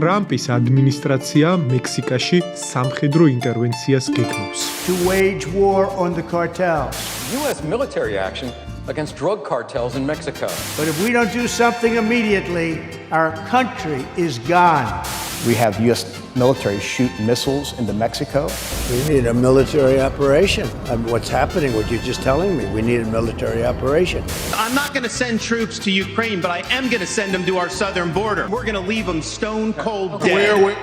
ტრამპის ადმინისტრაცია მექსიკაში სამხედრო ინტერვენციას გეგმავს. To wage war on the cartels. U.S. military action against drug cartels in Mexico. But if we don't do something immediately, our country is gone. We have U.S. military shoot missiles into Mexico. We need a military operation. What's happening, what you're just telling me, we need a military operation. I'm not going to send troops to Ukraine, but I am going to send them to our southern border. We're going to leave them stone cold dead.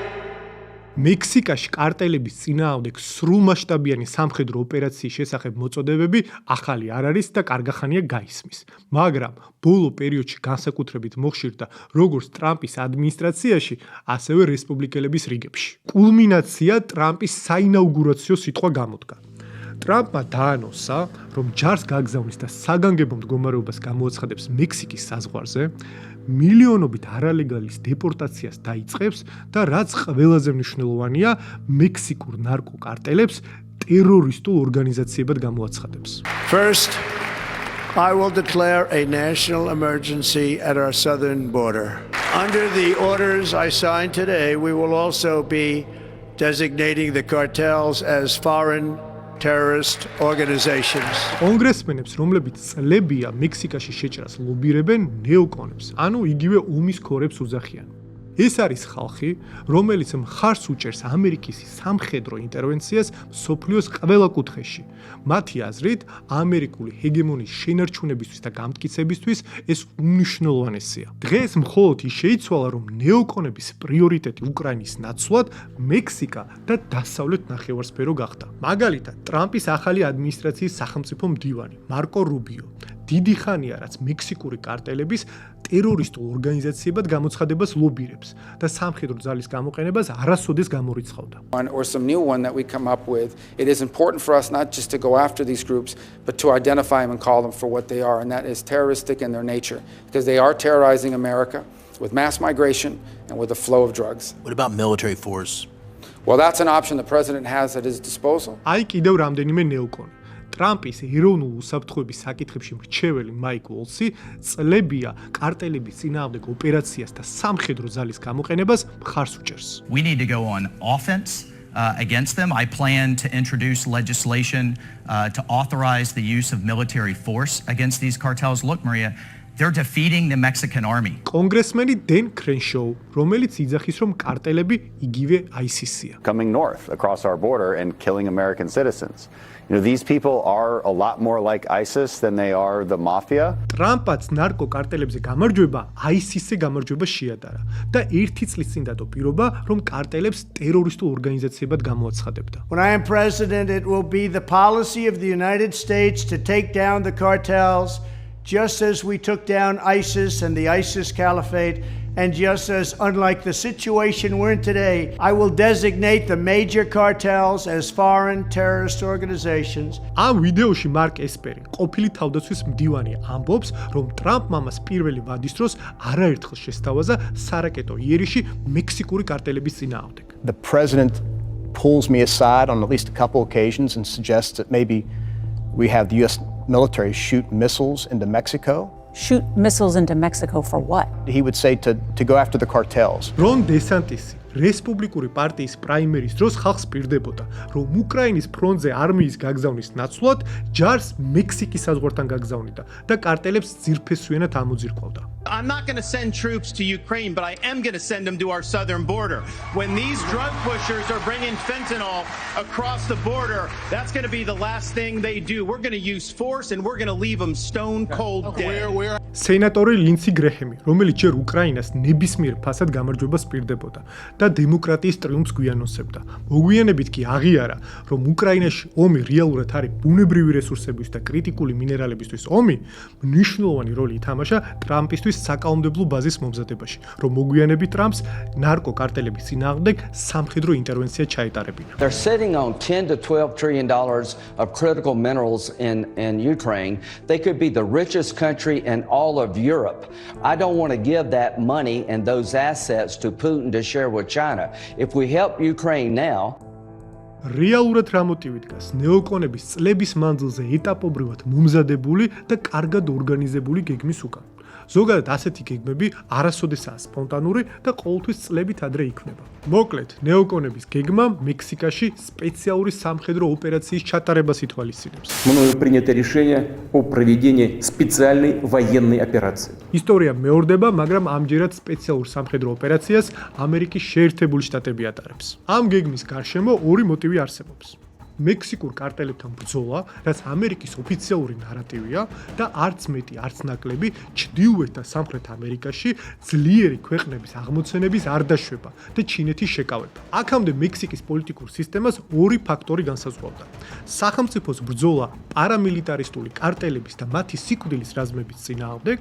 მექსიკაში კარტელების წინააღმდეგ სრულმასშტაბიანი სამხედრო ოპერაციის შესახებ მოწოდებები ახალი არ არის და კარგახანია გაისმის. მაგრამ ბოლო პერიოდში განსაკუთრებით მოხშირდა როგორც ტრამპის ადმინისტრაციაში, ასევე რესპუბლიკელების რიგებში. კულმინაცია ტრამპის საინაუგურაციო სიტყვა გამოდგა. ტრამპმა დაანონსა, რომ ჯარს გაგზავნის და საგანგებო მდგომარეობას გამოაცხადებს მექსიკის საზღვარზე, მილიონობით არალეგალის დეპორტაციას დაიწყებს და რაც ყველაზე მნიშვნელოვანია, მექსიკურ ნარკოკარტელებს ტერორისტულ ორგანიზაციებად გამოაცხადებს. First, I will declare a national emergency at our southern border. Under the orders I signed today, we will also be designating the cartels as foreign terrorist organizations. კონგრესმენებს, რომლებიც წლებია მექსიკაში შეჭრას ლობირებენ ნეოკონებს, ანუ იგივე ომის ქორებს უძახიან. ეს არის ხალხი, რომელიც მხარს უჭერს ამერიკის სამხედრო ინტერვენციას მსოფლიოს ყველა კუთხეში. მათი აზრით, ამერიკული ჰეგემონიის შენარჩუნებისთვის და გამტკიცებისთვის ეს უმნიშვნელოვანესია. დღეს მხოლოდ ის შეიცვალა, რომ ნეოკონების პრიორიტეტი უკრაინის ნაცვლად მექსიკა და დასავლეთ ნახევარსფერო გახდა. მაგალითად, ტრამპის ახალი ადმინისტრაციის სახელმწიფო მდივანი მარკო რუბიო დიდი ხანია, რაც მექსიკური კარტელების ტერორისტულ ორგანიზაციებად გამოცხადებას ლობირებს და სამხედრო ძალის გამოყენებას არასოდეს გამორიცხავდა. Or some new one that we come up with, it is important for us not just to go after these groups, but to identify them and call them for what they are, and that is terroristic in their nature, because they are terrorizing America with mass migration and with the flow of drugs. What about military force? Well, that's an option the president has at his disposal. აი კიდევ რამდენიმე ნეოკონი. ტრამპის ეროვნულ უსაფრთხოების საკითხებში მრჩეველი მაიკ უოლსი წლებია კარტელების წინააღმდეგ ოპერაციას და სამხედრო ძალის გამოყენებას მხარს უჭერს. We need to go on offense against them. I plan to introduce legislation to authorize the use of military force against these cartels. Look, Maria, they're defeating the Mexican army. კონგრესმენი დენ კრენშოუ, რომელიც იძახის, რომ კარტელები იგივე ISIS-ია. Coming north across our border and killing American citizens. You know, these people are a lot more like ISIS than they are the mafia. ტრამპაც ნარკოკარტელებზე გამარჯვება ISIS-ზე გამარჯვებას შეადარა და ერთი წლის წინ დადო პირობა, რომ კარტელებს ტერორისტულ ორგანიზაციებად გამოაცხადებდა. When I am president, it will be the policy of the United States to take down the cartels, just as we took down ISIS and the ISIS caliphate, and just as, unlike the situation we're in today, I will designate the major cartels as foreign terrorist organizations. ამ ვიდეოში მარკ ესპერი, ყოფილი თავდაცვის მდივანი, ამბობს, რომ ტრამპმა მას პირველი ვადის დროს არაერთხელ შესთავაზა სარაკეტო იერიში მექსიკური კარტელების წინააღმდეგ. The president pulls me aside on at least a couple occasions and suggests that maybe we have the U.S. military shoot missiles into Mexico. Shoot missiles into Mexico for what? He would say to go after the cartels. რონ დესანტისი რესპუბლიკური პარტიის პრაიმერის დროს ხალხს პირდებოდა, რომ უკრაინის ფრონტზე არმიის გაგზავნის ნაცვლად ჯარს მექსიკის საზღვართან გაგზავნიდა და კარტელებს ძირფესვიანად ამოძირკვავდა. I'm not going to send troops to Ukraine, but I am going to send them to our southern border. When these drug pushers are bringing fentanyl across the border, that's going to be the last thing they do. We're going to use force and we're going to leave them stone cold dead. სენატორი ლინსი გრეჰემი, რომელიც ჯერ უკრაინას ნებისმიერ ფასად გამარჯვებას პირდებოდა და დემოკრატიის ტრიუმფს გვიანონსებდა. მოგვიანებით კი აღიარა, რომ უკრაინაში ომი რეალურად არის ბუნებრივი რესურსების და კრიტიკული მინერალებისთვის ომი, მნიშვნელოვანი როლი ითამაშა ტრამპისთვის საკანონმდებლო ბაზის მომზადებაში, რომ მოგვიანებით ტრამპს ნარკოკარტელების წინააღმდეგ სამხედრო ინტერვენცია ჩაეტარებინა. They're sitting on 10 to 12 trillion dollars of critical minerals in Ukraine. They could be the richest country in all of Europe. I don't want to give that money and those assets to Putin to share with China. If we help Ukraine now, რეალურად რა მოტივი დგას ნეოკონების წლების მანძილზე ეტაპობრივად მომზადებული და კარგად ორგანიზებული გეგმის უკან. ზოგადად ასეთი გეგმები არასოდესაა სპონტანური და ყოველთვის წლებით ადრე იქმნება. მოკლედ, ნეოკონების გეგმა მექსიკაში სპეციალური სამხედრო ოპერაციის ჩატარებას ითვალისწინებს. Мною принято решение о проведении специальной военной операции. ისტორია მეორდება, მაგრამ ამჯერად სპეციალურ სამხედრო ოპერაციას ამერიკის შეერთებული შტატები ატარებს. ამ გეგმის გარშემო ორი მოტივი არსებობს. მექსიკურ კარტელებთან ბრძოლა, რაც ამერიკის ოფიციალური ნარატივია და არც მეტი, არც ნაკლები ჩრდილოეთ და სამხრეთ ამერიკაში ძლიერი ქვეყნების აღმოცენების არ დაშვება და ჩინეთის შეკავება. აქამდე მექსიკის პოლიტიკურ სისტემას ორი ფაქტორი განსაზღვრავდა. სახელმწიფოს ბრძოლა პარამილიტარისტული კარტელების და მათი სიკვდილის რაზმების წინააღმდეგ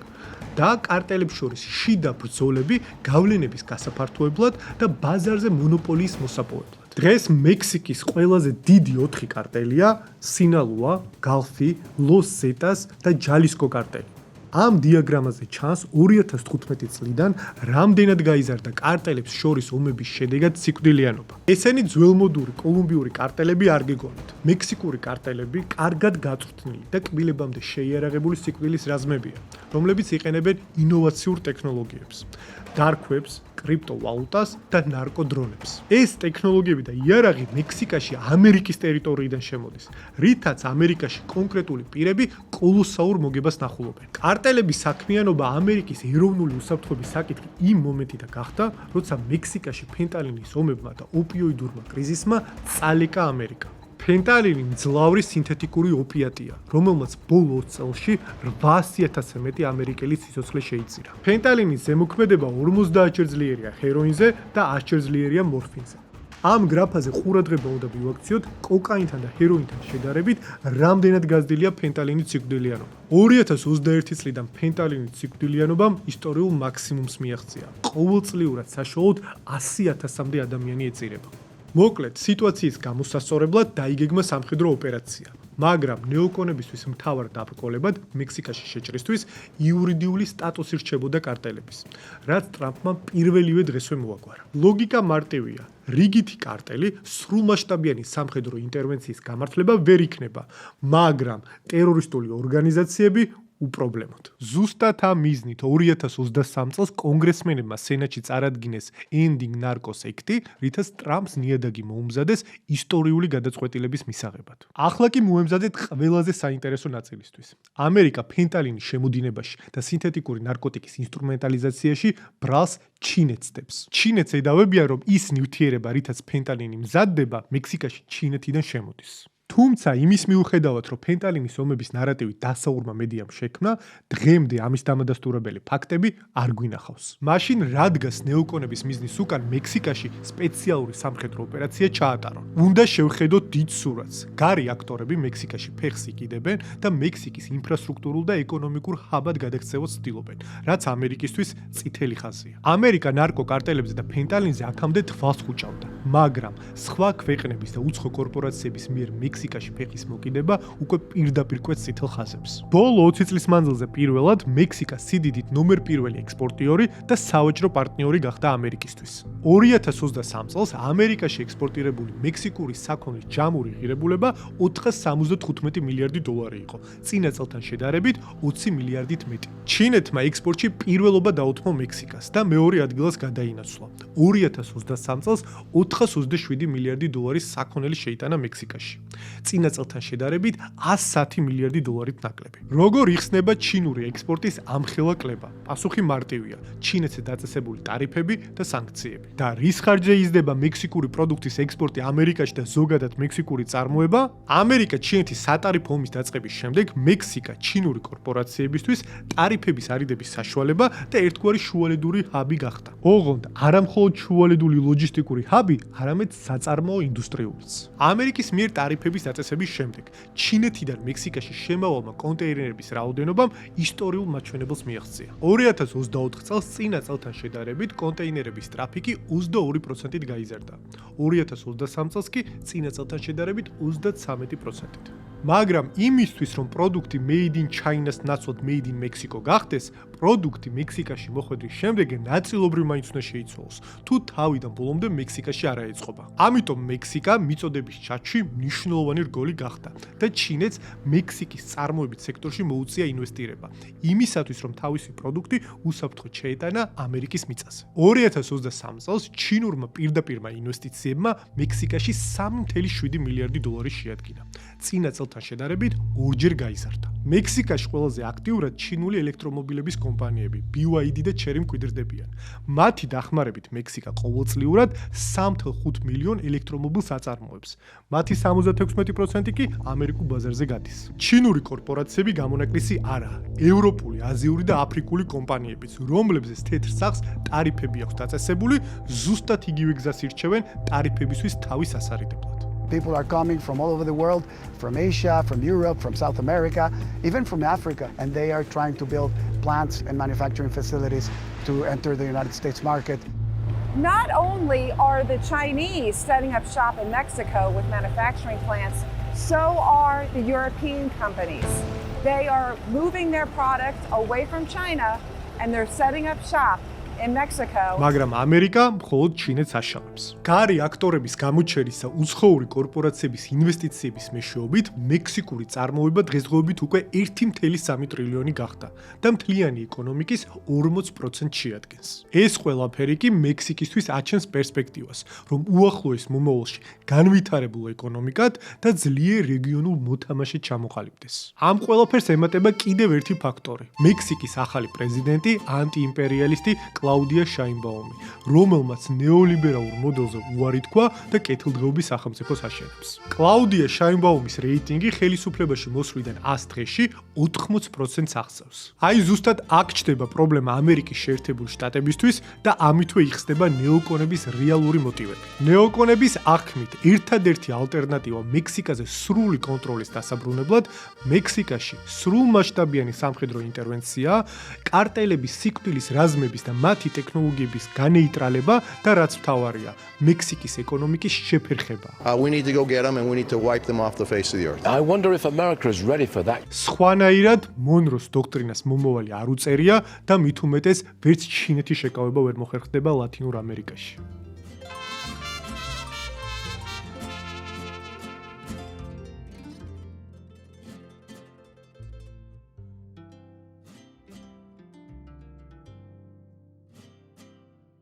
და კარტელებს შორის შიდა ბრძოლები გავლენების გასაფართოებლად და ბაზარზე მონოპოლიის მოსაპოვებლად. დღეს მექსიკის ყველაზე დიდი 4 კარტელია სინალუა, გალფი, ლოს ზეტას და ჯალისკო კარტელი. ამ დიაგრამაზე ჩანს 2015 წლიდან რამდენად გაიზარდა კარტელებს შორის ომების შედეგად სიკვდილიანობა. ესენი ძველმოდური კოლუმბიური კარტელები არ გეგონით. მექსიკური კარტელები კარგად გაწვრთნილი და კბილებამდე შეიარაღებული სიკვდილის რაზმებია, რომლებიც იყენებენ ინოვაციურ ტექნოლოგიებს, დარქვებს, კრიპტოვალუტას და ნარკოდრონებს. ეს ტექნოლოგიები და იარაღი მექსიკაში ამერიკის ტერიტორიიდან შემოდის, რითაც ამერიკაში კონკრეტული პირები კოლოსალურ მოგებას ნახულობენ. კარტელების საქმიანობა ამერიკის ეროვნული უსაფრთხოების საკითხი იმ მომენტიდან გახდა, როცა მექსიკაში ფენტალინის ომებმა და ოპიოიდურმა კრიზისმა წალეკა ამერიკა. ფენტალინი მძლავრი სინთეთიკური ოპიატია, რომელმაც ბოლო 20 წელში 800,000-ზე მეტი ამერიკელი სიცოცხლე შეიწირა. ფენტალინის ზემოქმედება 50-ჯერ ძლიერია ჰეროინზე და 100-ჯერ ძლიერია მორფინზე. ამ გრაფაზე ყურადღება უნდა მივაქციოთ კოკაინთან და ჰეროინთან შედარებით, რამდენად გაზრდილია ფენტალინის სიკვდილიანობა. 2021 წლიდან ფენტალინის სიკვდილიანობამ ისტორიულ მაქსიმუმს მიაღწია. ყოველწლიურად საშუალოდ 100,000-მდე ადამიანი ეწირება. მოკლედ, სიტუაციის გამოსასწორებლად დაიგეგმა სამხედრო ოპერაცია, მაგრამ ნეოკონებისთვის მთავარ დაბრკოლებად მექსიკაში შეჭრისთვის იურიდიული სტატუსი რჩებოდა კარტელების, რაც ტრამპმა პირველივე დღესვე მოაგვარა. ლოგიკა მარტივია. რიგითი კარტელი სრულმასშტაბიანი სამხედრო ინტერვენციის გამართლება ვერ იქნება, მაგრამ ტერორისტული ორგანიზაციები უპრობლემოდ. ზუსტად ამ მიზნით 2023 წელს კონგრესმენებმა სენატში წარადგინეს Ending Narcos Act-ი, რითაც ტრამპს ნიადაგი მოუმზადეს ისტორიული გადაწყვეტილების მისაღებად. ახლა კი მოემზადეთ ყველაზე საინტერესო ნაწილისთვის. ამერიკა ფენტალინის შემოდინებაში და სინთეთიკური ნარკოტიკის ინსტრუმენტალიზაციაში ბრალს ჩინეთს დებს. ჩინეთს ედავებიან, რომ ის ნივთიერება, რითაც ფენტალინი მზადდება, მექსიკაში ჩინეთიდან შემოდის. თუმცა იმის მიუხედავად, რომ ფენტალინის ომების ნარატივი დასაურმა მედიამ შექმნა, დღემდე ამის დამადასტურებელი ფაქტები არ გვინახავს. მაშინ რა დგას ნეოკონების მიზნის უკან მექსიკაში სპეციალური სამხედრო ოპერაცია ჩაატარონ? უნდა შევხედოთ დიდ სურათს. გარი აქტორები მექსიკაში ფეხს იკიდებენ და მექსიკის ინფრასტრუქტურულ და ეკონომიკურ ჰაბად გადაქცევას ცდილობენ, რაც ამერიკისთვის წითელი ხაზია. ამერიკა ნარკოკარტელებზე და ფენტალინზე აქამდე თვალს ხუჭავდა, მაგრამ სხვა ქვეყნების და უცხო კორპორაციების მიერ მექსიკაში ფეხის მოკიდება უკვე პირდაპირ კვეთს წითელ ხაზებს. ბოლო 20 წლის მანძილზე პირველად მექსიკა სიდიდით ნომერ პირველი ექსპორტიორი და სავაჭრო პარტნიორი გახდა ამერიკისთვის. 2023 წელს ამერიკაში ექსპორტირებული მექსიკური საქონლის ჯამური ღირებულება 475 მილიარდი დოლარი იყო, წინა წელთან შედარებით 20 მილიარდით მეტი. ჩინეთმა ექსპორტში პირველობა დაუთმო მექსიკას და მეორე ადგილას გადაინაცვლა. 2023 წელს 427 მილიარდი დოლარის საქონელი შეიტანა მექსიკაში. წინა წელთან შედარებით 110 მილიარდი დოლარით ნაკლები. როგორ იხსნება ჩინური ექსპორტის ამხელა კლება? პასუხი მარტივია: ჩინეთზე დაწესებული ტარიფები და სანქციები. და რის ხარჯზე იზრდება მექსიკური პროდუქტის ექსპორტი ამერიკაში და ზოგადად მექსიკური წარმოება? ამერიკა ჩინეთის სატარიფო ომის დაწყების შემდეგ მექსიკა ჩინური კორპორაციებისთვის ტარიფების არიდების საშუალება და ერთგვარი შუალედური ჰაბი გახდა. ოღონდ არა მხოლოდ შუალედური ლოჯისტიკური ჰაბი, არამედ საწარმოო ინდუსტრიულიც. ამერიკის მიერ ტარიფების დაწესების შემდეგ ჩინეთიდან მექსიკაში შემავალმა კონტეინერების რაოდენობამ ისტორიულ მაჩვენებელს მიაღწია. 2024 წელს წინა წელთან შედარებით კონტეინერების ტრაფიკი 22%-ით გაიზარდა. 2023 წელს კი წინა წელთან შედარებით 33%-ით. მაგრამ იმისთვის, რომ პროდუქტი made in China-ს ნაცვლად made in Mexico გახდეს, პროდუქტი მექსიკაში მოხვედრის შემდეგ ნაწილობრივ მაინც უნდა შეიცვალოს, თუ თავიდან ბოლომდე მექსიკაში არ აეწყობა. ამიტომ მექსიკა მიწოდების ჩათში მნიშვნელოვანი რგოლი გახდა და ჩინეთს მექსიკის წარმოებით სექტორში მოუწია ინვესტირება, იმისათვის, რომ თავისი პროდუქტი უსაფრთხოდ შეეტანა ამერიკის მიწაზე. 2023 წელს ჩინურმა პირდაპირმა ინვესტიციებმა მექსიკაში 3.7 მილიარდი დოლარი შეადგინა. წინა წელთან შედარებით ორჯერ გაიზარდა. მექსიკაში ყველაზე აქტიურად ჩინული ელექტრომობილების კომპანიები BYD და Chery მკვიდრდებიან. მათი დახმარებით მექსიკა ყოველწლიურად 3.5 მილიონ ელექტრომობილს აწარმოებს. მათი 76% კი ამერიკულ ბაზარზე გადის. ჩინური კორპორაციები გამონაკლისი არაა. ევროპული, აზიური და აფრიკული კომპანიებიც, რომლებზეც თეთრ სახს ტარიფები აქვს დაწესებული, ზუსტად იგივე გზას ირჩევენ ტარიფებისთვის თავის ასარიდებლად. People are coming from all over the world, from Asia, from Europe, from South America, even from Africa, and they are trying to build plants and manufacturing facilities to enter the United States market. Not only are the Chinese setting up shop in Mexico with manufacturing plants, so are the European companies. They are moving their product away from China and they're setting up shop in Mexico. მაგრამ ამერიკა მხოლოდ ჩინეთს აშავებს. გარი აქტორების გამოჩერისა უცხოური კორპორაციების ინვესტიციების მეშვეობით მექსიკური წარმოება დღესდღეობით უკვე 1.3 ტრილიონი გახდა და მთლიანი ეკონომიკის 40% შეადგენს. ეს ყველაფერი კი მექსიკისთვის აჩენს პერსპექტივას, რომ უახლოეს მომავალში განვითარებულ ეკონომიკად და ძლიერ რეგიონულ მოთამაშედ ჩამოყალიბდეს. ამ ყველაფერს ემატება კიდევ ერთი ფაქტორი. მექსიკის ახალი პრეზიდენტი, ანტიიმპერიალისტი კლაუდია შაინბაუმი, რომელმაც ნეოლიბერალურ მოდელზე უარი თქვა და კეთილდღეობის სახელმწიფოს აშენებს. კლაუდია შაინბაუმის რეიტინგი ხელისუფლებაში მოსვლიდან 100 დღეში 80%-ს აღწევს. აი ზუსტად აქ ჩნდება პრობლემა ამერიკის შეერთებული შტატებისთვის და ამითვე იხსნება ნეოკონების რეალური მოტივები. ნეოკონების აღქმით, ერთადერთი ალტერნატივა მექსიკაზე სრული კონტროლის დასაბრუნებლად მექსიკაში სრულმასშტაბიანი სამხედრო ინტერვენცია, კარტელების სიკვდილის რაზმების და მათი ტექნოლოგიების განეიტრალება და რაც მთავარია, მექსიკის ეკონომიკის შეფერხება. We need to go get them and we need to wipe them off the face of the earth. I wonder if America is ready for that. სხვანაირად მონროს დოქტრინას მომავალი არ უწერია და მით უმეტეს ვერც ჩინეთის შეკავება ვერ მოხერხდება ლათინურ ამერიკაში.